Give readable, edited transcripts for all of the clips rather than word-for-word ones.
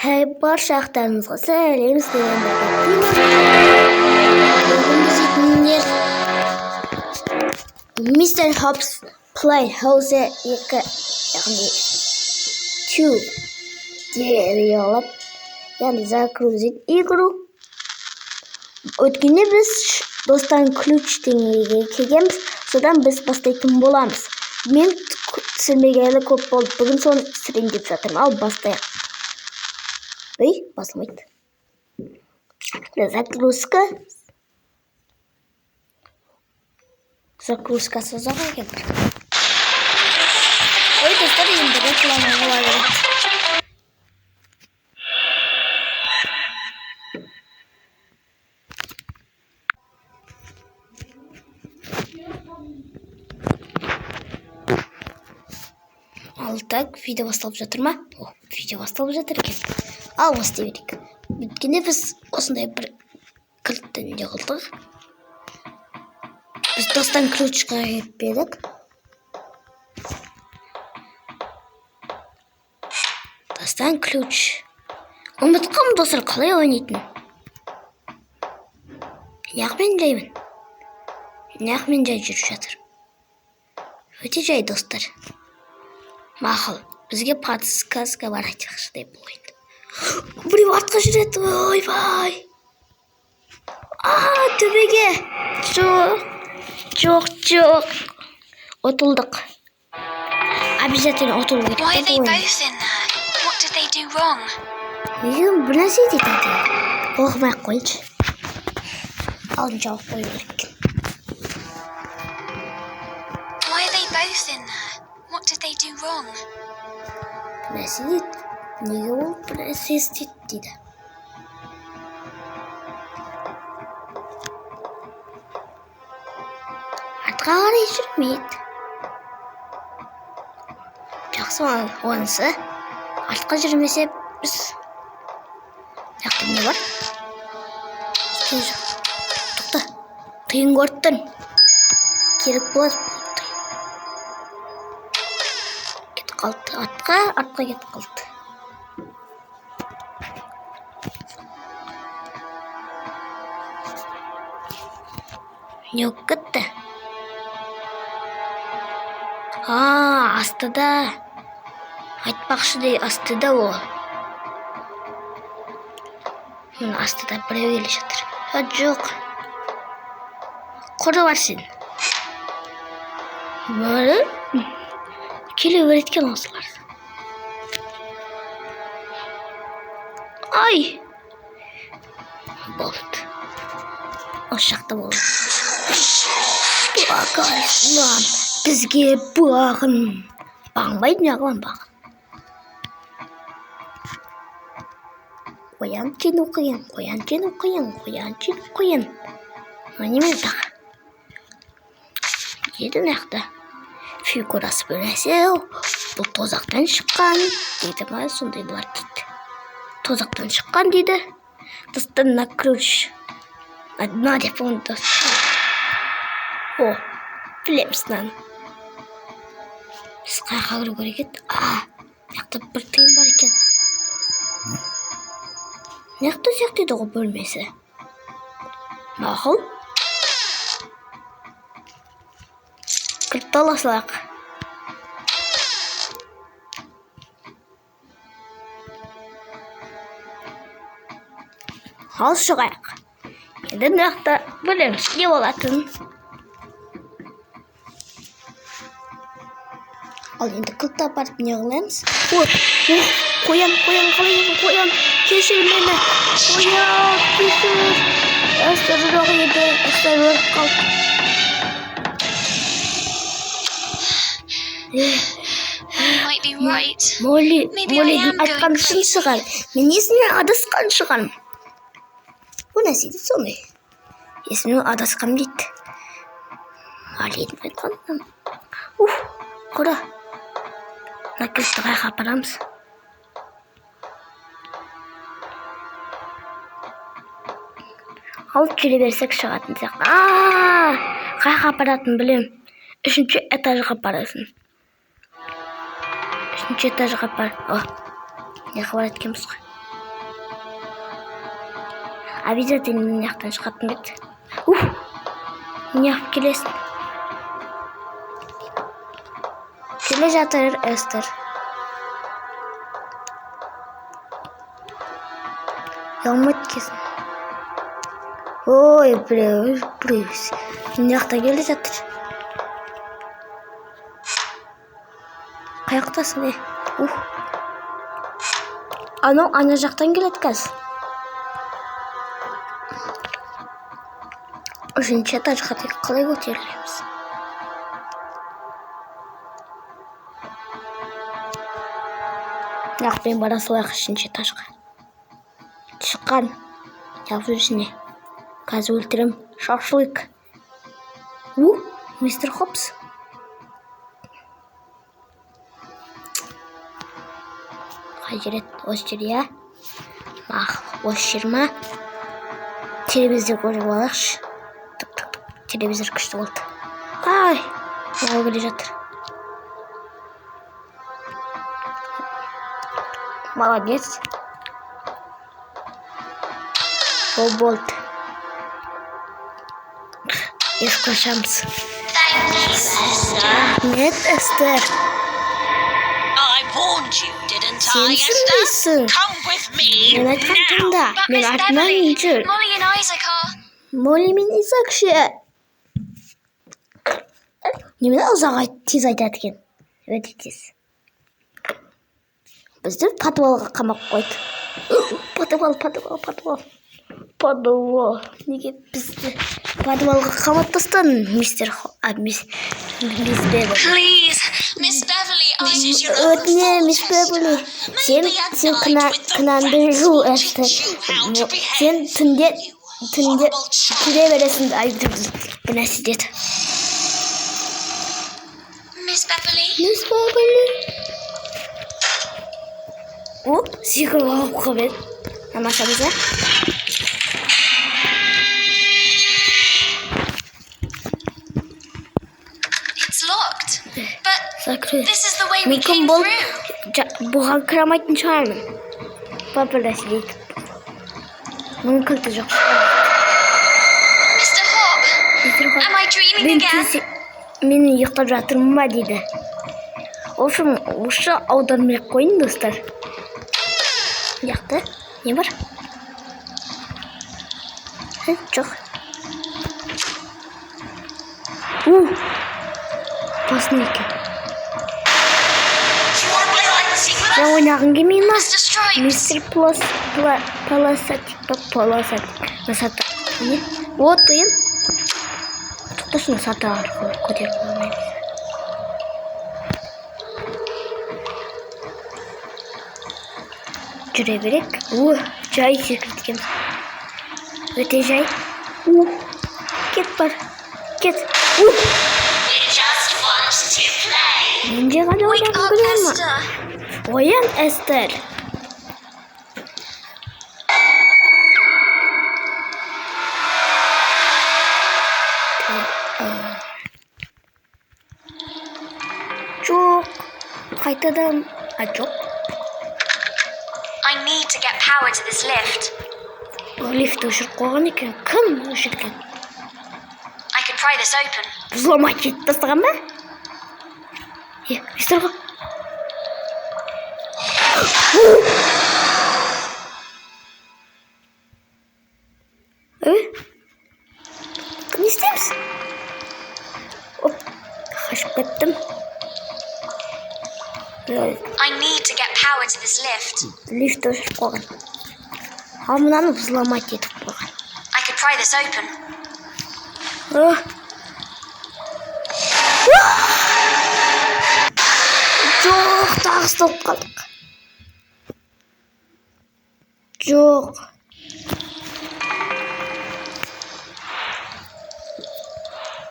Барша ақтарыңызға сәлем, Mr. Hobbs Playhouse 2, яғни Tube дей алып, яғни загрузить игру. Өткенде біз достан ключ деңгейге келгенбіз, содан біз бастайтын боламыз. Мен түсірмегелі көп болды, бүгін соны түсірейін деп жатырмын, ал бастайық. Басылмайды. Загрузка созақ екен. Достар, енді реклама болады. Ал так, видео басталып жатыр ма? Видео басталып жатыр екен. Ал бастай берейік. Өткенде біз осындай бір кілттінде қылдық. Біз достан ключқа кетпедік. Достан ключ. Ұмытқам достар қалай ойнайтын. Неғымен жаймын. Неғымен жай жүріп жатыр. Өте жай достар. Мақыл, бізге подсказка бар айтықшы деп ойынды. Біреу артқа жүреді, ойбай. Төбеге. Жоқ. Отылдық. Обязательно отылу керек. Why are they both in there? What did they do wrong? Бір нәрсе дейді. Оқымай-ақ қойыншы. Алдын жауып қою керек. Why are they both in there? What did they do wrong? Бір нәрсе дейді. Неге ол бір нәрсе істеді дейді. Артқа қарай жүрмейді. Жақсы онысы. Артқа жүрмесе біз... Яқты не бар? Тоқта. Қиын көрттін. Керек болады. Кетіп қалды. Артқа кетіп қалды. Не өп кетті? Астыда. Айтпақшы дей астыда ол. Астыда біреу келе жатыр. Жоқ. Құры бар сен. Бәрі? Келе өреткен осылар. Ай! Болды. Осы жақта болды. Бағайсынан бізге бағын. Бағынбайды неғылан бағын. Қоян. Немен тағы? Еді нәқті. Фигурасы бөлесе, бұл тозақтан шыққан дейді ма, сондай бұлар дейді. Тозақтан шыққан дейді. Достан на ключ. Одна деп оны достан. Білемсінен. Біз қайқа көру керек еді. Неқті бір тыйым бар екен. Неқті сияқтайды ғой бөлмесі. Мақыл. Кілтті аласылақ. Ал шығайық. Енді неқті білеміз не болатын. Ал енді кілтті апарып не қылаймыз? Қоян, кешір мені. Қоян, кешір. Әстер жоқ еді, әстер өліп қалды. Моллидің айтқан шын шығар. Мен есімнен адасқан шығармын. Бұл нәрсейді сондай. Есімнен адасқам дейді. Моллидің айтқанынан. Құра. Накілісті қайқа апарамыз. Алып жүре берсек шығатын сияқты. Қайқа апаратын білем. 3-ші этажға апарасың. 3-ші этажға апар. Не қабар еткенбіз ғой. Обязательно мына жақтан шығатын бет. Неғып келесің? Келе жатыр Эстер. Ялмайды кесін. Ой, біреу. Мына жақта келе жатыр. Қаяқтасың, Анау ана жақтан келеді қазір. Үшінші этажға қалай көтерілеміз? Нақпен бара салайық үшінші этажға. Шыққан. Жазушыне. Қазір өлтірем. Шашылық. Мистер Хопс. Қажет осы жер, я? Осы жер ма? Телевизор көріп алайықшы. Телевизор күшті болды. Ай, ол келе жатыр. Молодец. Ол болды. Ешқашамыз. Рахмет, Эстер. Сен түсінбейсің. Мен айтқан тыңда. Мен артынан жүр. Молли мен Изак ше. Немен ұзақ тез айтады екен. Өте тез. Бізді подвалға қамап қойды. Подвал. Неге бізді подвалға қамап тастадың, мистер Бевели? Өтіне, мисс Бевели. Сен кінанды жу, Эстер. Сен түнде түре бересің, бұл нәрсе деді. Мисс Бевели. Сикір бағып қабет. Намашамыза. Мүмкін бұл бұған кірамайтын шығармын. Папа нәрсе дейді. Мүмкін кілті жоқ. Мен ұйықтап жатырмын ба дейді. Осы аудармай қойын, достар. Яқты, не бар? Жоқ. Басын екен. Я ойнағын келмей ма? Мистер Полосатик. Насаты. Не? Вот тыйын. Тоқтасын саты арқылы көтеріп қоймайды. Жүре берек. Жай секірткен. Өте жай. Кет бар. Кет. Мен же ғана ойнағын көрем ма? Оян, Эстер. Жоқ. Қайтадан. Жоқ. Лифт өшіріп қойған екен. Кім өшірген? Взломать етіп тастаған ба? Мистер Хоп. Не істейміз? Қашып кеттім. Лифт өшіріп қойған. Ал мынаны взломать етіп қойған. Жоқ, тағы столып қалдық. Жоқ.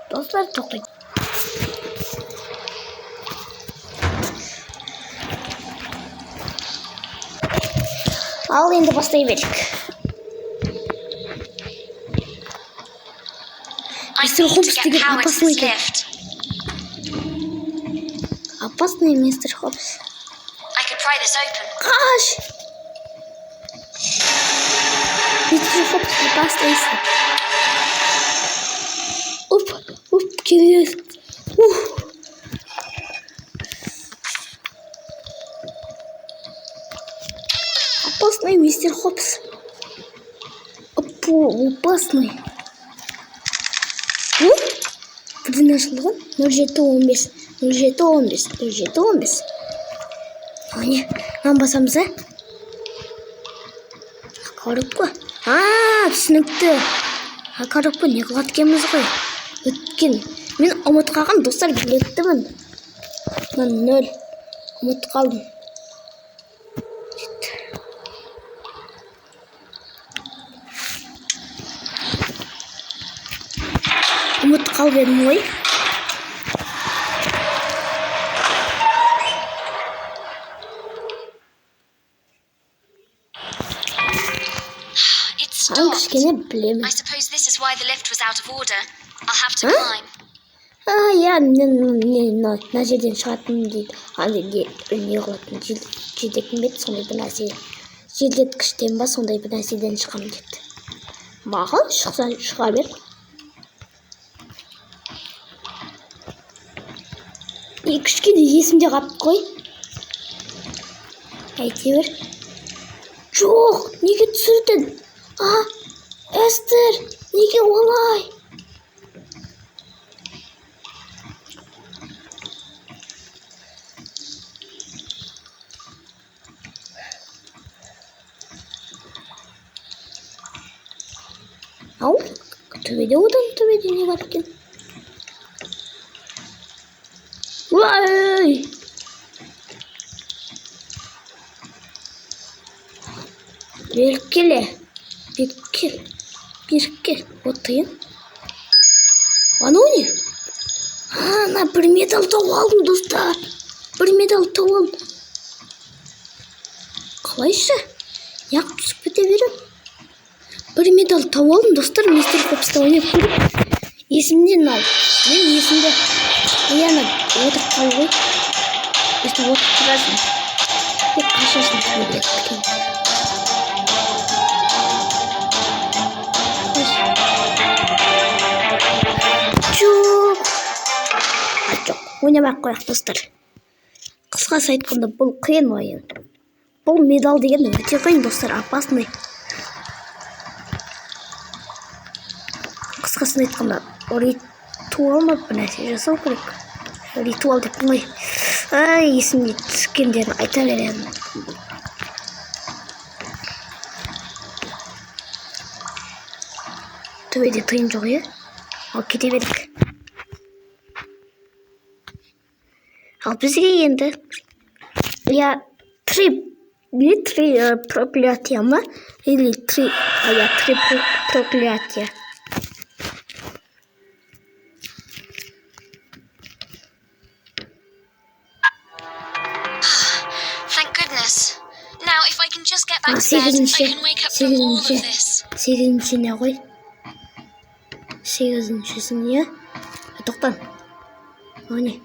Достар, тоқтайды. Ал енді бастай берік. Мистер Хопс деген опасный екен. Опасный мистер Хопс. Қаш! Мистер Хопс бастайсың. Оп, келеді. Опасный мистер Хопс. Опасный. Бірден ашылған 0715. Ане, мынаны басамыз, Коробка. Түсінікті. Коробка не қылады екенбіз ғой. Өткен. Мен ұмытып қалған достар білеттімін. 0. Ұмытып қалдым. Ұмытып қалып едім ғой. Кішкене білемін. I suppose this is why the lift was out of order. I'll have to climb. Я мына жерден шығатын дейді. Не қылатын желдетін бет сондай бір нәрсе. Желдеткіштен ба сондай бір нәрседен шығам деді. Маған шыға бер. Кішкене есімде қалып қой. Әйтеуір. Жоқ, неге түсірдің? Эстер, неге олай? Ау, төбеде не бар екен? Уай! Беркел. Вот тыйын. Анау не? Ана, бір медал тауып алдым, достар. Қалайша? Яқ түсіп кете берем. Бір медал тауып алдым, достар. Мистер Хопсты ойнап көріп. Есімден ал. Мен есімде. Ана, отырып қалу ғой. Өстіп отырып тұрасың. Қашасын сөйлеп кеткен. Жоқ, ойнамақ қояқ достар. Қысқасы айтқанда бұл қиын ойын. Бұл медал деген өте қиын достар, опасный. Қысқасын айтқанда ритуал ма бір нәрсе жасау керек. Ритуал деп қой. Есімде түскендерін айта беремін. Төбеде тыйым жоқ, Ал кете бердік. Ал бізге енді три проклятия ма? Или три проклятия. Thank goodness. Now if I can just get back to bed, I can wake up from all of this. Сегізінші не ғой? Сегізіншісі не? Тоқтан. Ане.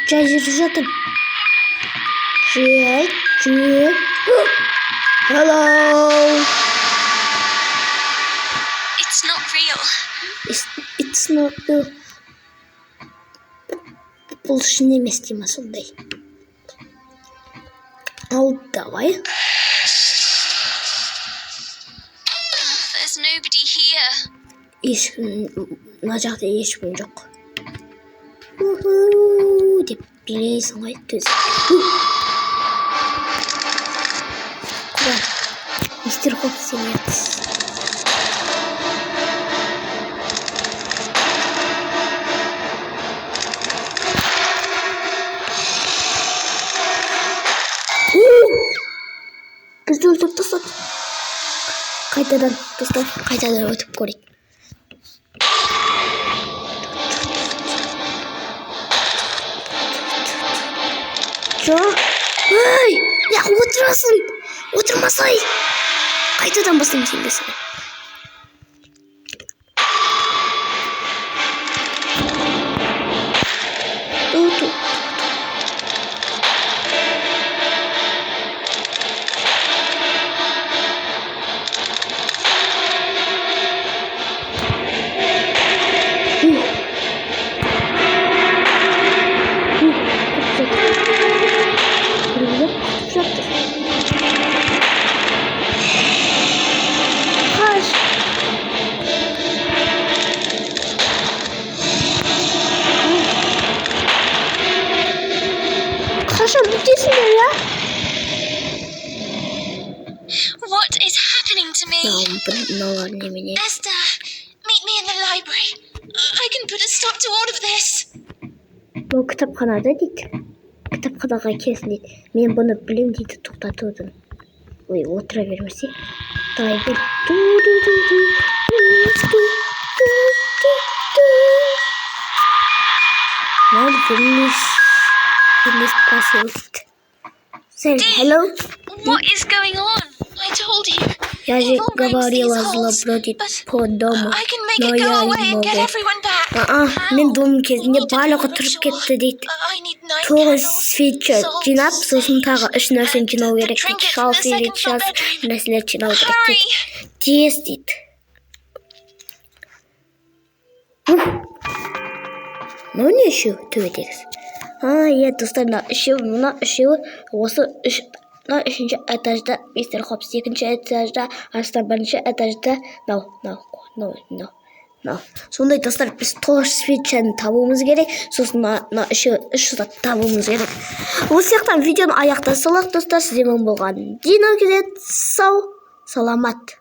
Жай жүріп жатыр. Жай. Hello. It's not real. It's not real. Бұл шын емес дейма сондай. Ал давай. There's nobody here. Мына жақта ешкім жоқ. Деп билейсің ғой төз. Құран, мистер Хопс еметсіз. Бізді өлтіріп тастады. Қайтадан өтіп көрейік. Жоқ. Неғып отырасың? Отырмасай. Қайтадан бастаймыз ендесі. Қашан бітесіңдер, я? What is happening to me? Мыналар немене? Esther, meet me in the library. I can put a stop to all of this. Бұл кітапханада дейді. Кітапханаға келсін дейді. Мен бұны білем дейді, тоқтатудың. Ой, отыра бермесе. Дай бер. Мен Виннис посылды. Say hello. What is going on? I told you. Я же Evil breaks говорила, these зло holes, бродит but по дому, I can make но it go я away не and get могу. everyone back. Мен How? думым We кезінде need to do барлығы a тұрып ritual. кетті дейді. I need night Тоғыз candles, свеча salt, жинап, сосын тағы үш нәрсені and жинау the керек дейді. trinkets Шал in the second свеча, floor bedroom. нәрселерді жинау керек Hurry! дейді. Тез дейді. Мынау не үшеу төбедегісі? Иә, достар, мына үшеуі осы мына үшінші этажда, мистер Хопс екінші этажда, Арыстан бірінші этажда. Сондай, достар, біз 9 свечаны табуымыз керек, сосын мына үш зат табуымыз керек. Осы сияқтан видеоны аяқтасақ, достар, сізде болған Дина келеді. Сау, саламат.